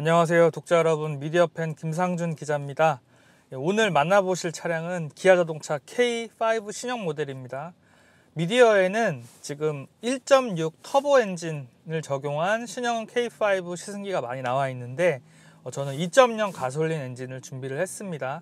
안녕하세요 독자 여러분, 미디어팬 김상준 기자입니다. 오늘 만나보실 차량은 기아자동차 K5 신형 모델입니다. 미디어에는 지금 1.6 터보 엔진을 적용한 신형 K5 시승기가 많이 나와 있는데 저는 2.0 가솔린 엔진을 준비를 했습니다.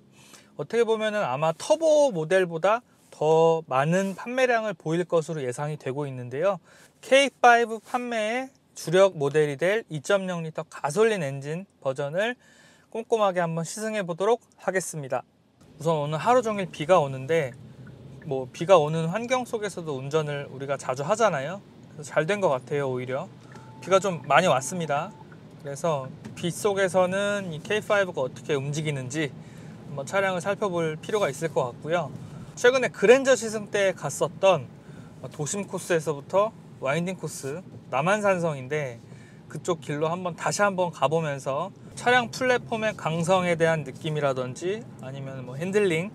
어떻게 보면은 아마 터보 모델보다 더 많은 판매량을 보일 것으로 예상이 되고 있는데요. K5 판매의 주력 모델이 될 2.0L 가솔린 엔진 버전을 꼼꼼하게 한번 시승해 보도록 하겠습니다. 우선 오늘 하루 종일 비가 오는데 비가 오는 환경 속에서도 운전을 우리가 자주 하잖아요. 그래서 잘 된 것 같아요. 오히려 비가 좀 많이 왔습니다. 그래서 비 속에서는 이 K5가 어떻게 움직이는지 한번 차량을 살펴볼 필요가 있을 것 같고요. 최근에 그랜저 시승 때 갔었던 도심 코스에서부터 와인딩 코스, 남한산성인데 그쪽 길로 다시 한번 가보면서 차량 플랫폼의 강성에 대한 느낌이라든지 아니면 핸들링,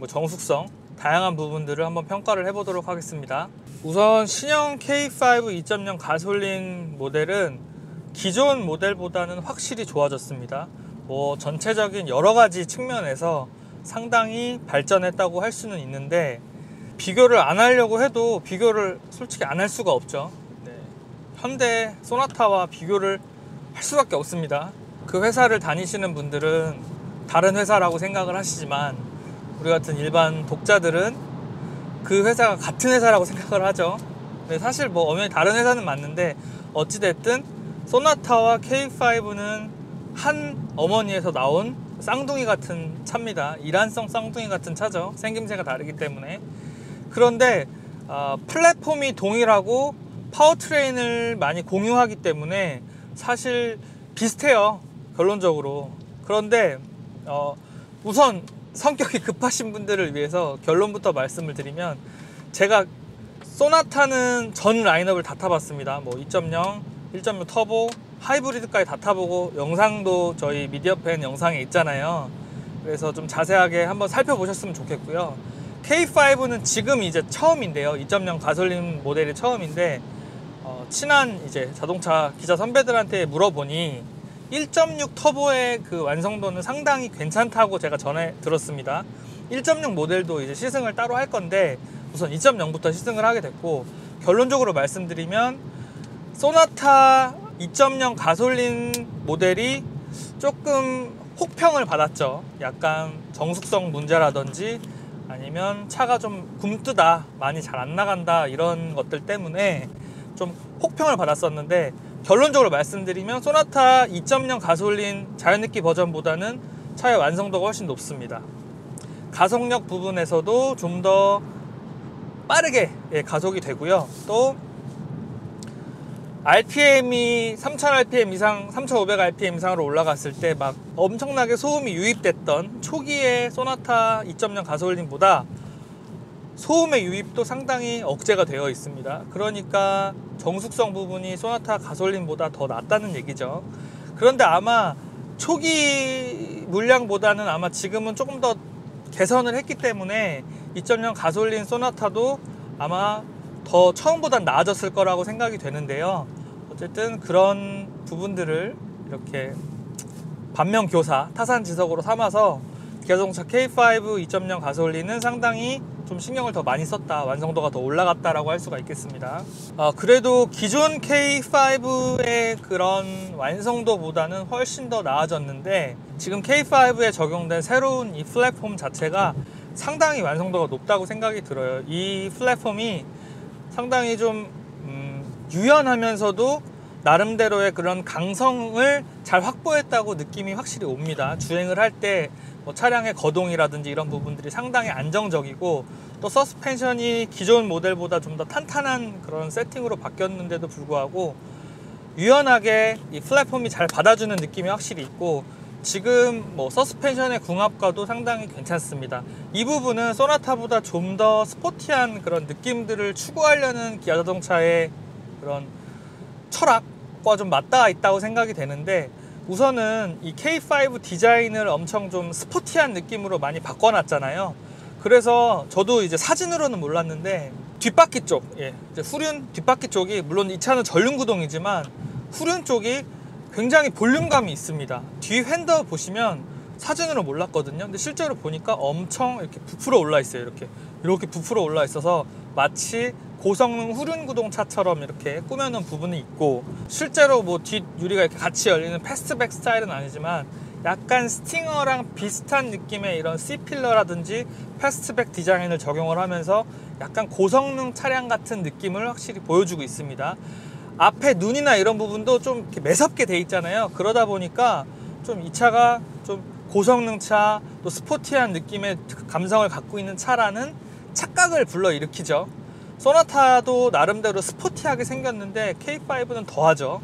정숙성, 다양한 부분들을 한번 평가를 해보도록 하겠습니다. 우선 신형 K5 2.0 가솔린 모델은 기존 모델보다는 확실히 좋아졌습니다. 전체적인 여러 가지 측면에서 상당히 발전했다고 할 수는 있는데 비교를 안 하려고 해도 비교를 솔직히 안 할 수가 없죠. 현대 소나타와 비교를 할 수밖에 없습니다. 그 회사를 다니시는 분들은 다른 회사라고 생각을 하시지만 우리 같은 일반 독자들은 그 회사가 같은 회사라고 생각을 하죠. 사실 엄연히 다른 회사는 맞는데 어찌됐든 소나타와 K5는 한 어머니에서 나온 쌍둥이 같은 차입니다. 이란성 쌍둥이 같은 차죠. 생김새가 다르기 때문에. 그런데 플랫폼이 동일하고 파워트레인을 많이 공유하기 때문에 사실 비슷해요, 결론적으로. 그런데 우선 성격이 급하신 분들을 위해서 결론부터 말씀을 드리면, 제가 소나타는 전 라인업을 다 타봤습니다. 2.0, 1.6 터보, 하이브리드까지 다 타보고 영상도 저희 미디어팬 영상에 있잖아요. 그래서 좀 자세하게 한번 살펴보셨으면 좋겠고요. K5는 지금 이제 처음인데요. 2.0 가솔린 모델이 처음인데 친한 자동차 기자 선배들한테 물어보니 1.6 터보의 그 완성도는 상당히 괜찮다고 제가 전에 들었습니다. 1.6 모델도 이제 시승을 따로 할 건데 우선 2.0부터 시승을 하게 됐고, 결론적으로 말씀드리면 소나타 2.0 가솔린 모델이 조금 혹평을 받았죠. 약간 정숙성 문제라든지 아니면 차가 좀 굼뜨다, 많이 잘 안 나간다, 이런 것들 때문에 좀 혹평을 받았었는데, 결론적으로 말씀드리면 소나타 2.0 가솔린 자연느끼 버전보다는 차의 완성도가 훨씬 높습니다. 가속력 부분에서도 좀 더 빠르게 가속이 되고요. 또 RPM이 3000rpm 이상, 3500rpm 이상으로 올라갔을 때 엄청나게 소음이 유입됐던 초기의 소나타 2.0 가솔린보다 소음의 유입도 상당히 억제가 되어 있습니다. 그러니까 정숙성 부분이 소나타 가솔린보다 더 낫다는 얘기죠. 그런데 아마 초기 물량보다는 아마 지금은 조금 더 개선을 했기 때문에 2.0 가솔린 소나타도 아마 더 처음보단 나아졌을 거라고 생각이 되는데요. 어쨌든 그런 부분들을 이렇게 반면교사, 타산지석으로 삼아서 기아자동차 K5 2.0 가솔린은 상당히 좀 신경을 더 많이 썼다, 완성도가 더 올라갔다라고 할 수가 있겠습니다. 그래도 기존 K5의 그런 완성도보다는 훨씬 더 나아졌는데, 지금 K5에 적용된 새로운 이 플랫폼 자체가 상당히 완성도가 높다고 생각이 들어요. 이 플랫폼이 상당히 좀 유연하면서도 나름대로의 그런 강성을 잘 확보했다고 느낌이 확실히 옵니다. 주행을 할 때 차량의 거동이라든지 이런 부분들이 상당히 안정적이고, 또 서스펜션이 기존 모델보다 좀 더 탄탄한 그런 세팅으로 바뀌었는데도 불구하고 유연하게 이 플랫폼이 잘 받아주는 느낌이 확실히 있고, 지금 서스펜션의 궁합과도 상당히 괜찮습니다. 이 부분은 소나타보다 좀 더 스포티한 그런 느낌들을 추구하려는 기아자동차의 그런 철학과 좀 맞닿아 있다고 생각이 되는데, 우선은 이 K5 디자인을 엄청 좀 스포티한 느낌으로 많이 바꿔놨잖아요. 그래서 저도 이제 사진으로는 몰랐는데 뒷바퀴 쪽, 이제 후륜 뒷바퀴 쪽이, 물론 이 차는 전륜 구동이지만 후륜 쪽이 굉장히 볼륨감이 있습니다. 뒤 휀더 보시면 사진으로 몰랐거든요. 근데 실제로 보니까 엄청 이렇게 부풀어 올라 있어요. 이렇게 부풀어 올라 있어서 마치 고성능 후륜구동차처럼 이렇게 꾸며놓은 부분이 있고, 실제로 뭐 뒷 유리가 이렇게 같이 열리는 패스트백 스타일은 아니지만 약간 스팅어랑 비슷한 느낌의 이런 C필러라든지 패스트백 디자인을 적용을 하면서 약간 고성능 차량 같은 느낌을 확실히 보여주고 있습니다. 앞에 눈이나 이런 부분도 좀 이렇게 매섭게 돼 있잖아요. 그러다 보니까 좀 이 차가 좀 고성능 차, 또 스포티한 느낌의 감성을 갖고 있는 차라는 착각을 불러일으키죠. 소나타도 나름대로 스포티하게 생겼는데 K5는 더하죠.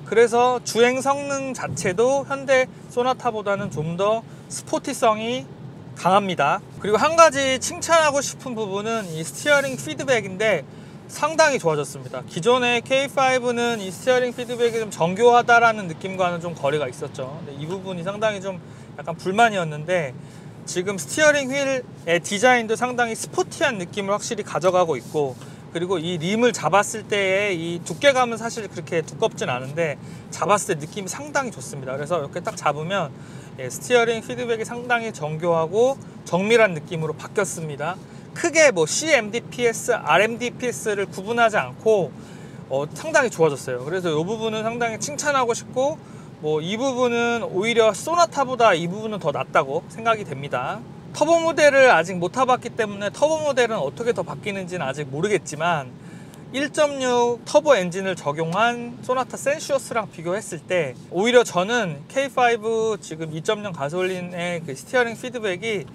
그래서 주행 성능 자체도 현대 소나타보다는 좀 더 스포티성이 강합니다. 그리고 한 가지 칭찬하고 싶은 부분은 이 스티어링 피드백인데 상당히 좋아졌습니다. 기존의 K5는 이 스티어링 피드백이 좀 정교하다라는 느낌과는 좀 거리가 있었죠. 근데 이 부분이 상당히 좀 약간 불만이었는데, 지금 스티어링 휠의 디자인도 상당히 스포티한 느낌을 확실히 가져가고 있고, 그리고 이 림을 잡았을 때의 이 두께감은 사실 그렇게 두껍진 않은데 잡았을 때 느낌이 상당히 좋습니다. 그래서 이렇게 딱 잡으면 스티어링 피드백이 상당히 정교하고 정밀한 느낌으로 바뀌었습니다. 크게 뭐 CMDPS, RMDPS를 구분하지 않고 상당히 좋아졌어요. 그래서 이 부분은 상당히 칭찬하고 싶고, 뭐 이 부분은 오히려 소나타보다 이 부분은 더 낫다고 생각이 됩니다. 터보 모델을 아직 못 타봤기 때문에 터보 모델은 어떻게 더 바뀌는지는 아직 모르겠지만 1.6 터보 엔진을 적용한 소나타 센시어스랑 비교했을 때 오히려 저는 K5 지금 2.0 가솔린의 그 스티어링 피드백이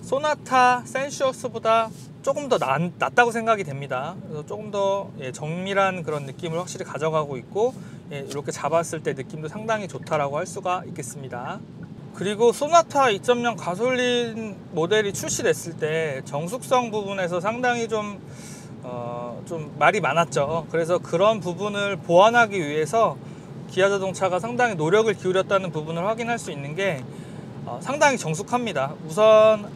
소나타 센시어스보다 조금 더 낫다고 생각이 됩니다. 그래서 조금 더 정밀한 그런 느낌을 확실히 가져가고 있고, 이렇게 잡았을 때 느낌도 상당히 좋다라고 할 수가 있겠습니다. 그리고 소나타 2.0 가솔린 모델이 출시됐을 때 정숙성 부분에서 상당히 좀 말이 많았죠. 그래서 그런 부분을 보완하기 위해서 기아자동차가 상당히 노력을 기울였다는 부분을 확인할 수 있는 게 상당히 정숙합니다. 우선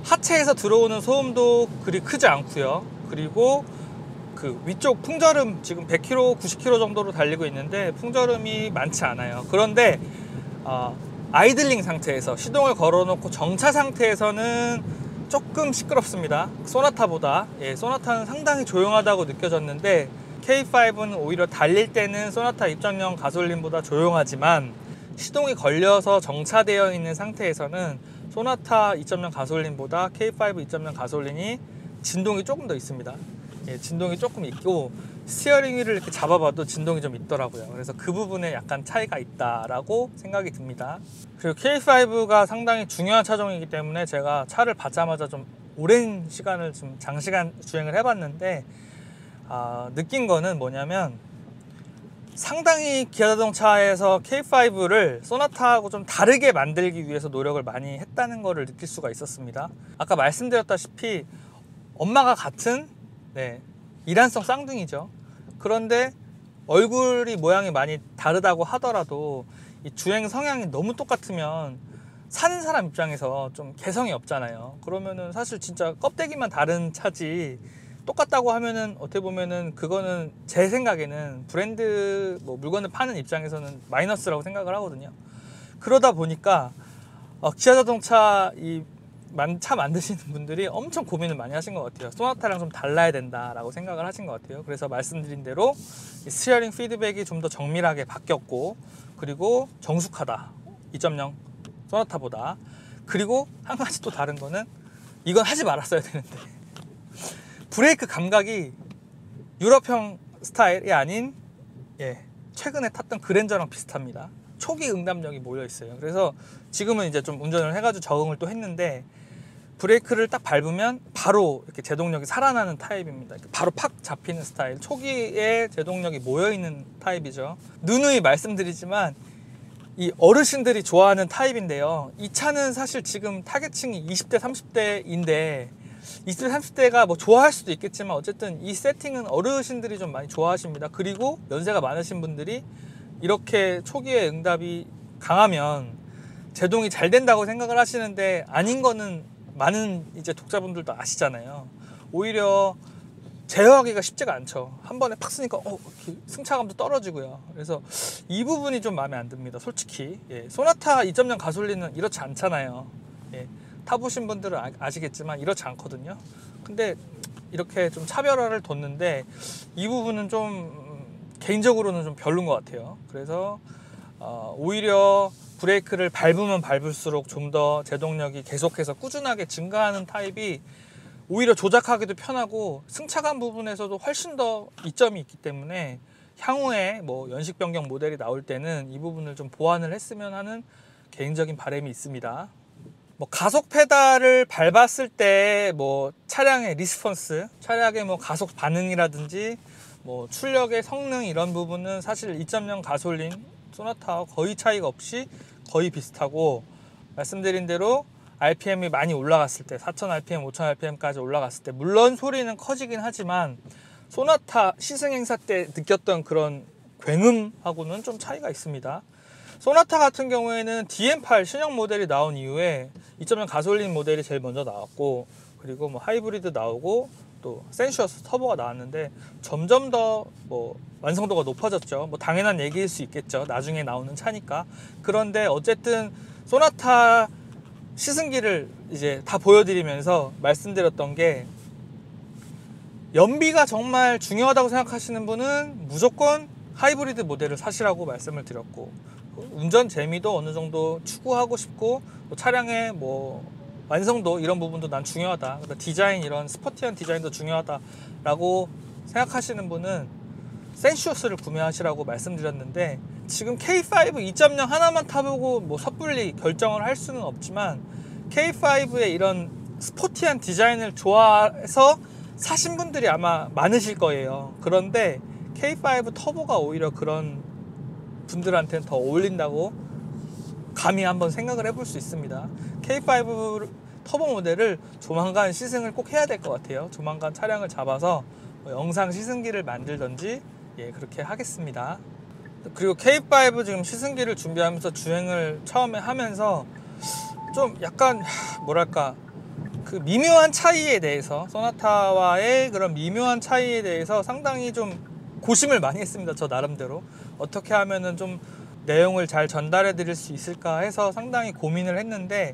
하체에서 들어오는 소음도 그리 크지 않고요. 그리고 그 위쪽 풍절음 지금 100km, 90km 정도로 달리고 있는데 풍절음이 많지 않아요. 그런데 아이들링 상태에서 시동을 걸어놓고 정차 상태에서는 조금 시끄럽습니다. 소나타보다. 소나타는 상당히 조용하다고 느껴졌는데 K5는 오히려 달릴 때는 소나타 2.0 가솔린보다 조용하지만 시동이 걸려서 정차되어 있는 상태에서는 소나타 2.0 가솔린보다 K5 2.0 가솔린이 진동이 조금 더 있습니다. 진동이 조금 있고 스티어링 휠을 이렇게 잡아봐도 진동이 좀 있더라고요. 그래서 그 부분에 약간 차이가 있다라고 생각이 듭니다. 그리고 K5가 상당히 중요한 차종이기 때문에 제가 차를 받자마자 좀 오랜 시간을 좀 장시간 주행을 해봤는데 느낀 거는 뭐냐면 상당히 기아자동차에서 K5를 소나타하고 좀 다르게 만들기 위해서 노력을 많이 했다는 거를 느낄 수가 있었습니다. 아까 말씀드렸다시피 엄마가 같은 이란성 쌍둥이죠. 그런데 얼굴이 모양이 많이 다르다고 하더라도 이 주행 성향이 너무 똑같으면 사는 사람 입장에서 좀 개성이 없잖아요. 그러면은 사실 진짜 껍데기만 다른 차지 똑같다고 하면은 어떻게 보면은 그거는 제 생각에는 브랜드 물건을 파는 입장에서는 마이너스라고 생각을 하거든요. 그러다 보니까 기아자동차 차 만드시는 분들이 엄청 고민을 많이 하신 것 같아요. 소나타랑 좀 달라야 된다라고 생각을 하신 것 같아요. 그래서 말씀드린 대로 스티어링 피드백이 좀 더 정밀하게 바뀌었고, 그리고 정숙하다 2.0 소나타보다. 그리고 한 가지 또 다른 거는 이건 하지 말았어야 되는데 브레이크 감각이 유럽형 스타일이 아닌 최근에 탔던 그랜저랑 비슷합니다. 초기 응답력이 모여 있어요. 그래서 지금은 이제 좀 운전을 해가지고 적응을 또 했는데 브레이크를 딱 밟으면 바로 이렇게 제동력이 살아나는 타입입니다. 바로 팍 잡히는 스타일. 초기에 제동력이 모여 있는 타입이죠. 누누이 말씀드리지만 이 어르신들이 좋아하는 타입인데요. 이 차는 사실 지금 타겟층이 20대, 30대인데 20대, 30대가 뭐 좋아할 수도 있겠지만 어쨌든 이 세팅은 어르신들이 좀 많이 좋아하십니다. 그리고 연세가 많으신 분들이 이렇게 초기에 응답이 강하면 제동이 잘 된다고 생각을 하시는데 아닌 거는 많은 이제 독자분들도 아시잖아요. 오히려 제어하기가 쉽지가 않죠. 한 번에 팍 쓰니까 승차감도 떨어지고요. 그래서 이 부분이 좀 마음에 안 듭니다. 솔직히. 예, 소나타 2.0 가솔린은 이렇지 않잖아요. 예, 타보신 분들은 아시겠지만 이렇지 않거든요. 근데 이렇게 좀 차별화를 뒀는데 이 부분은 좀 개인적으로는 좀 별론 것 같아요. 그래서 오히려 브레이크를 밟으면 밟을수록 좀 더 제동력이 계속해서 꾸준하게 증가하는 타입이 오히려 조작하기도 편하고 승차감 부분에서도 훨씬 더 이점이 있기 때문에 향후에 뭐 연식 변경 모델이 나올 때는 이 부분을 좀 보완을 했으면 하는 개인적인 바람이 있습니다. 뭐 가속 페달을 밟았을 때 뭐 차량의 리스폰스, 차량의 뭐 가속 반응이라든지 뭐 출력의 성능 이런 부분은 사실 2.0 가솔린 소나타와 거의 차이가 없이 거의 비슷하고, 말씀드린 대로 RPM이 많이 올라갔을 때 4000rpm, 5000rpm까지 올라갔을 때 물론 소리는 커지긴 하지만 소나타 시승 행사 때 느꼈던 그런 굉음하고는 좀 차이가 있습니다. 소나타 같은 경우에는 DM8 신형 모델이 나온 이후에 2.0 가솔린 모델이 제일 먼저 나왔고, 그리고 뭐 하이브리드 나오고 또 센슈어스 터보가 나왔는데 점점 더 뭐 완성도가 높아졌죠. 뭐 당연한 얘기일 수 있겠죠. 나중에 나오는 차니까. 그런데 어쨌든 소나타 시승기를 이제 다 보여드리면서 말씀드렸던 게, 연비가 정말 중요하다고 생각하시는 분은 무조건 하이브리드 모델을 사시라고 말씀을 드렸고, 운전 재미도 어느 정도 추구하고 싶고 또 차량의 뭐 완성도 이런 부분도 난 중요하다, 디자인 이런 스포티한 디자인도 중요하다라고 생각하시는 분은 센슈어스를 구매하시라고 말씀드렸는데, 지금 K5 2.0 하나만 타보고 뭐 섣불리 결정을 할 수는 없지만 K5의 이런 스포티한 디자인을 좋아해서 사신 분들이 아마 많으실 거예요. 그런데 K5 터보가 오히려 그런 분들한테는 더 어울린다고 감히 한번 생각을 해볼 수 있습니다. K5 터보 모델을 조만간 시승을 꼭 해야 될 것 같아요. 조만간 차량을 잡아서 영상 시승기를 만들던지 그렇게 하겠습니다. 그리고 K5 지금 시승기를 준비하면서 주행을 처음에 하면서 좀 약간 뭐랄까 그 미묘한 차이에 대해서, 소나타와의 그런 미묘한 차이에 대해서 상당히 좀 고심을 많이 했습니다. 저 나름대로 어떻게 하면은 좀 내용을 잘 전달해 드릴 수 있을까 해서 상당히 고민을 했는데,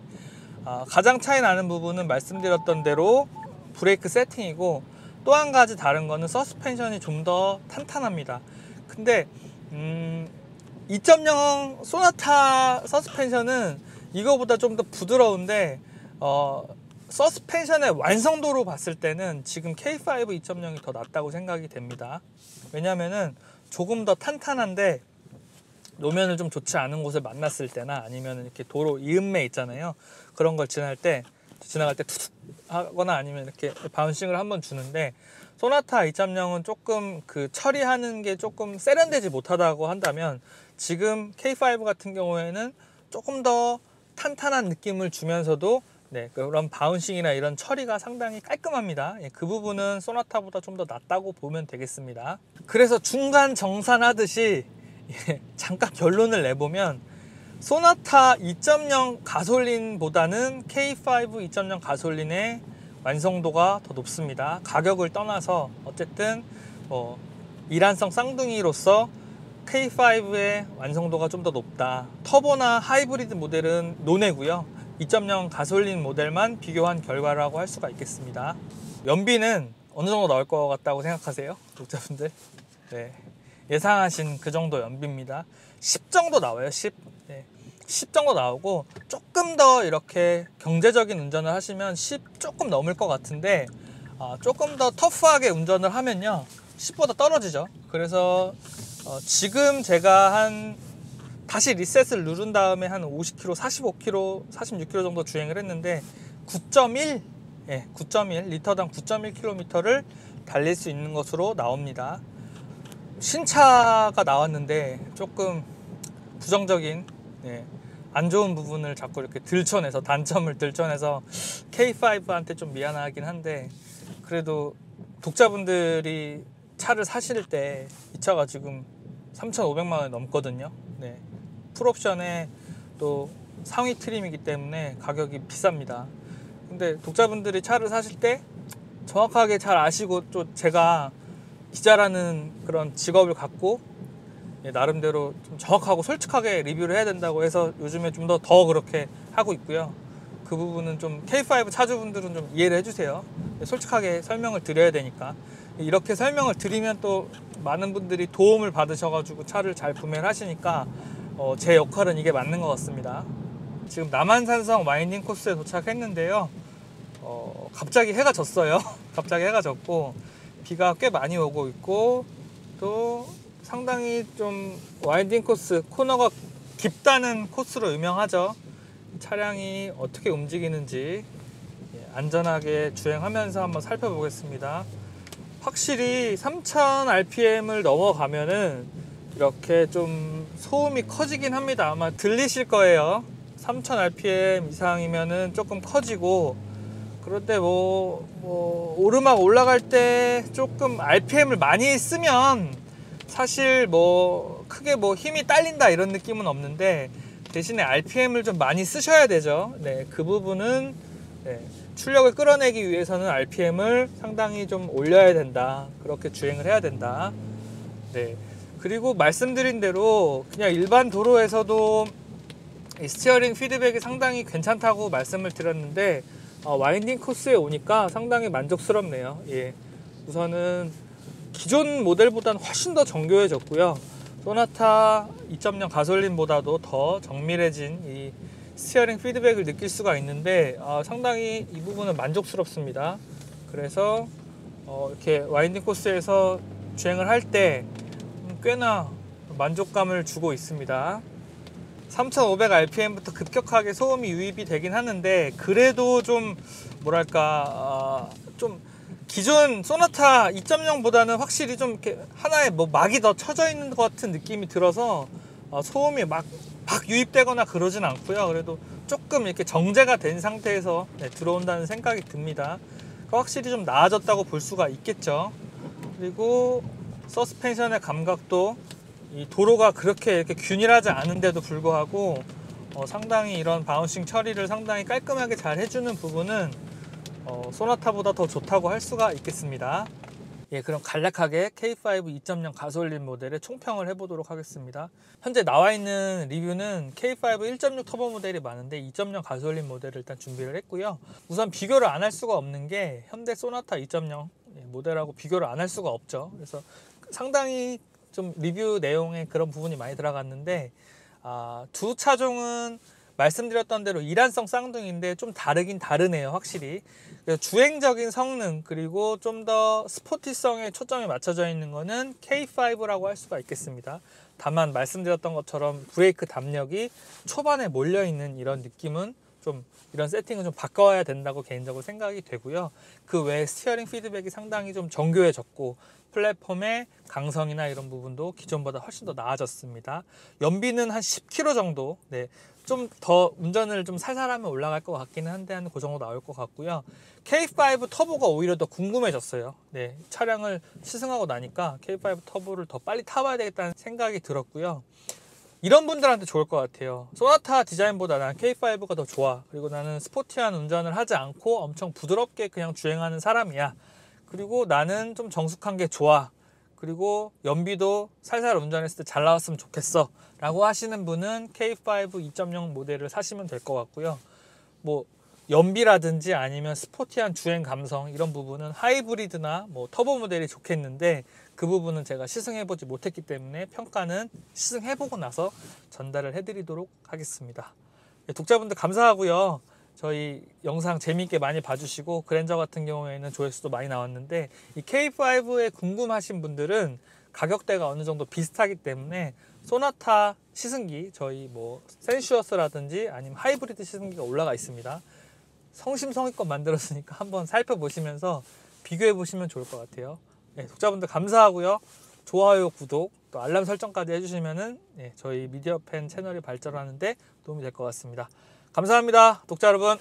가장 차이 나는 부분은 말씀드렸던 대로 브레이크 세팅이고, 또 한 가지 다른 거는 서스펜션이 좀 더 탄탄합니다. 근데 2.0 소나타 서스펜션은 이거보다 좀 더 부드러운데 서스펜션의 완성도로 봤을 때는 지금 K5 2.0이 더 낫다고 생각이 됩니다. 왜냐면은 조금 더 탄탄한데 노면을 좀 좋지 않은 곳을 만났을 때나 아니면 이렇게 도로 이음매 있잖아요. 그런 걸 지나갈 때 투툭 하거나 아니면 이렇게 바운싱을 한번 주는데, 소나타 2.0은 조금 그 처리하는 게 조금 세련되지 못하다고 한다면, 지금 K5 같은 경우에는 조금 더 탄탄한 느낌을 주면서도 그런 바운싱이나 이런 처리가 상당히 깔끔합니다. 그 부분은 소나타보다 좀 더 낫다고 보면 되겠습니다. 그래서 중간 정산하듯이 잠깐 결론을 내보면, 소나타 2.0 가솔린보다는 K5 2.0 가솔린의 완성도가 더 높습니다. 가격을 떠나서 어쨌든 일란성 쌍둥이로서 K5의 완성도가 좀 더 높다. 터보나 하이브리드 모델은 논외고요. 2.0 가솔린 모델만 비교한 결과라고 할 수가 있겠습니다. 연비는 어느 정도 나올 것 같다고 생각하세요? 독자분들? 예상하신 그 정도 연비입니다. 10 정도 나와요. 10. 10 정도 나오고, 조금 더 이렇게 경제적인 운전을 하시면 10 조금 넘을 것 같은데, 조금 더 터프하게 운전을 하면요 10보다 떨어지죠. 그래서 지금 제가 다시 리셋을 누른 다음에 한 50km, 45km, 46km 정도 주행을 했는데 9.1 리터당 9.1km를 달릴 수 있는 것으로 나옵니다. 신차가 나왔는데 조금 부정적인 안 좋은 부분을 자꾸 이렇게 들춰내서, 단점을 들춰내서 K5한테 좀 미안하긴 한데, 그래도 독자분들이 차를 사실 때 이 차가 지금 3,500만 원이 넘거든요. 풀옵션에 또 상위 트림이기 때문에 가격이 비쌉니다. 근데 독자분들이 차를 사실 때 정확하게 잘 아시고 또 제가 기자라는 그런 직업을 갖고 나름대로 좀 정확하고 솔직하게 리뷰를 해야 된다고 해서 요즘에 좀 더 그렇게 하고 있고요. 그 부분은 좀 K5 차주분들은 좀 이해를 해주세요. 솔직하게 설명을 드려야 되니까. 이렇게 설명을 드리면 또 많은 분들이 도움을 받으셔가지고 차를 잘 구매를 하시니까 제 역할은 이게 맞는 것 같습니다. 지금 남한산성 와인딩 코스에 도착했는데요. 갑자기 해가 졌어요. 갑자기 해가 졌고 비가 꽤 많이 오고 있고 또 상당히 좀 와인딩 코스, 코너가 깊다는 코스로 유명하죠. 차량이 어떻게 움직이는지 안전하게 주행하면서 한번 살펴보겠습니다. 확실히 3000rpm을 넘어가면은 이렇게 좀 소음이 커지긴 합니다. 아마 들리실 거예요. 3000rpm 이상이면은 조금 커지고, 그런데 오르막 올라갈 때 조금 rpm을 많이 쓰면 사실 크게 힘이 딸린다 이런 느낌은 없는데, 대신에 rpm을 좀 많이 쓰셔야 되죠. 네, 그 부분은 출력을 끌어내기 위해서는 rpm을 상당히 좀 올려야 된다. 그렇게 주행을 해야 된다. 네. 그리고 말씀드린 대로 그냥 일반 도로에서도 이 스티어링 피드백이 상당히 괜찮다고 말씀을 드렸는데 와인딩 코스에 오니까 상당히 만족스럽네요. 예. 우선은 기존 모델보다는 훨씬 더 정교해졌고요. 소나타 2.0 가솔린보다도 더 정밀해진 이 스티어링 피드백을 느낄 수가 있는데 상당히 이 부분은 만족스럽습니다. 그래서 이렇게 와인딩 코스에서 주행을 할 때 꽤나 만족감을 주고 있습니다. 3500rpm부터 급격하게 소음이 유입이 되긴 하는데, 그래도 좀 뭐랄까 좀 기존 소나타 2.0보다는 확실히 좀 이렇게 하나의 막이 더 쳐져 있는 것 같은 느낌이 들어서 소음이 막 유입되거나 그러진 않고요. 그래도 조금 이렇게 정제가 된 상태에서 들어온다는 생각이 듭니다. 확실히 좀 나아졌다고 볼 수가 있겠죠. 그리고 서스펜션의 감각도 이 도로가 그렇게 이렇게 균일하지 않은데도 불구하고 상당히 이런 바운싱 처리를 상당히 깔끔하게 잘 해주는 부분은 소나타보다 더 좋다고 할 수가 있겠습니다. 예, 그럼 간략하게 K5 2.0 가솔린 모델의 총평을 해보도록 하겠습니다. 현재 나와 있는 리뷰는 K5 1.6 터보 모델이 많은데 2.0 가솔린 모델을 일단 준비를 했고요. 우선 비교를 안 할 수가 없는 게 현대 소나타 2.0 모델하고 비교를 안 할 수가 없죠. 그래서 상당히 좀 리뷰 내용에 그런 부분이 많이 들어갔는데 두 차종은 말씀드렸던 대로 일환성 쌍둥이인데 좀 다르긴 다르네요. 확실히 주행적인 성능 그리고 좀 더 스포티성에 초점이 맞춰져 있는 거는 K5라고 할 수가 있겠습니다. 다만 말씀드렸던 것처럼 브레이크 담력이 초반에 몰려있는 이런 느낌은 좀 이런 세팅은 좀 바꿔야 된다고 개인적으로 생각이 되고요. 그 외에 스티어링 피드백이 상당히 좀 정교해졌고 플랫폼의 강성이나 이런 부분도 기존보다 훨씬 더 나아졌습니다. 연비는 한 10km 정도, 좀 더 운전을 좀 살살하면 올라갈 것 같기는 한데 한 그 정도 나올 것 같고요. K5 터보가 오히려 더 궁금해졌어요. 차량을 시승하고 나니까 K5 터보를 더 빨리 타봐야 되겠다는 생각이 들었고요. 이런 분들한테 좋을 것 같아요. 소나타 디자인보다 난 K5가 더 좋아. 그리고 나는 스포티한 운전을 하지 않고 엄청 부드럽게 그냥 주행하는 사람이야. 그리고 나는 좀 정숙한 게 좋아. 그리고 연비도 살살 운전했을 때 잘 나왔으면 좋겠어 라고 하시는 분은 K5 2.0 모델을 사시면 될 것 같고요. 연비라든지 아니면 스포티한 주행 감성 이런 부분은 하이브리드나 터보 모델이 좋겠는데, 그 부분은 제가 시승해보지 못했기 때문에 평가는 시승해보고 나서 전달을 해드리도록 하겠습니다. 독자분들 감사하고요. 저희 영상 재미있게 많이 봐주시고, 그랜저 같은 경우에는 조회수도 많이 나왔는데, 이 K5에 궁금하신 분들은 가격대가 어느 정도 비슷하기 때문에 소나타 시승기, 저희 센슈어스라든지 아니면 하이브리드 시승기가 올라가 있습니다. 성심성의껏 만들었으니까 한번 살펴보시면서 비교해 보시면 좋을 것 같아요. 독자분들 감사하고요. 좋아요, 구독, 또 알람 설정까지 해주시면은 저희 미디어팬 채널이 발전하는데 도움이 될 것 같습니다. 감사합니다, 독자 여러분.